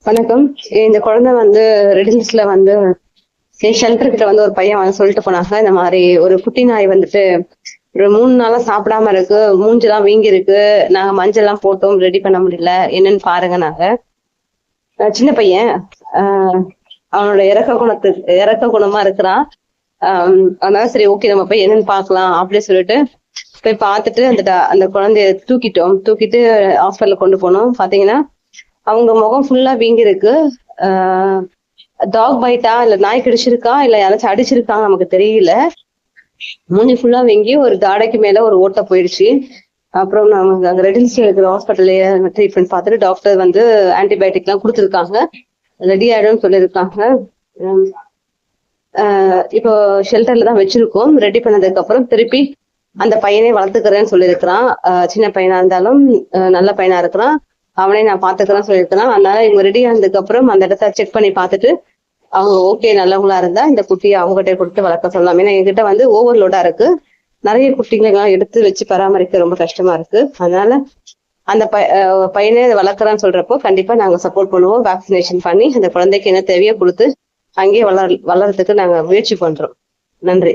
வணக்கம். இந்த குழந்தை வந்து ரெடில்ஸ்ல வந்து ஷெல்டர் கிட்ட வந்து ஒரு பையன் வந்து சொல்லிட்டு போனாங்க. இந்த மாதிரி ஒரு குட்டி நாய் வந்துட்டு ஒரு 3 நாளா சாப்பிடாம இருக்கு, மூஞ்செல்லாம் வீங்கி இருக்கு, நாங்க மஞ்சள் எல்லாம் போட்டோம், ரெடி பண்ண முடியல, என்னன்னு பாருங்க. நாங்க சின்ன பையன், ஆஹ் அவனோட இறக்க குணமா இருக்கிறான். அதனால சரி, ஓகே, நம்ம போய் என்னன்னு பாக்கலாம் அப்படின்னு சொல்லிட்டு போய் பார்த்துட்டு அந்த குழந்தைய தூக்கிட்டு ஹாஸ்பிட்டல் கொண்டு போனோம். பாத்தீங்கன்னா அவங்க முகம் ஃபுல்லா வீங்கி இருக்கு. டாக் பைட்டா இல்ல நாய் கடிச்சிருக்கா இல்ல யாராச்சும் அடிச்சிருக்காங்க நமக்கு தெரியல. மூஞ்சி ஃபுல்லா வீங்கி ஒரு தாடைக்கு மேல ஒரு ஓட்டை போயிடுச்சு. அப்புறம் நமக்கு அங்க ரெடில்ஸ் இருக்கிற ஹாஸ்பிட்டல்லையே ட்ரீட்மெண்ட் பார்த்துட்டு டாக்டர் வந்து ஆன்டிபயோட்டிக் எல்லாம் கொடுத்துருக்காங்க. ரெடி ஆயிடும்னு சொல்லியிருக்காங்க. இப்போ ஷெல்டர்ல தான் வச்சிருக்கோம். ரெடி பண்ணதுக்கு அப்புறம் திருப்பி அந்த பையனை வளர்த்துக்கிறேன்னு சொல்லியிருக்கிறான். சின்ன பையனா இருந்தாலும் நல்ல பையனா இருக்கிறான், அவனே நான் பாத்துக்கிறேன்னு சொல்லியிருக்கிறான். அதனால இவங்க ரெடி ஆனதுக்கு அப்புறம் அந்த இடத்த செக் பண்ணி பார்த்துட்டு அவங்க ஓகே நல்லவங்களா இருந்தா இந்த குட்டியை அவங்ககிட்ட கொடுத்து வளர்க்க சொல்லலாம். ஏன்னா என்கிட்ட வந்து ஓவர்லோடா இருக்கு, நிறைய குட்டிகளை எடுத்து வச்சு பராமரிக்க ரொம்ப கஷ்டமா இருக்கு. அதனால அந்த பையனே வளர்க்குறான்னு சொல்றப்போ கண்டிப்பா நாங்க சப்போர்ட் பண்ணுவோம். வேக்சினேஷன் பண்ணி அந்த குழந்தைக்கு என்ன தேவையோ கொடுத்து அங்கேயே வளர்றதுக்கு நாங்க முயற்சி பண்றோம். நன்றி.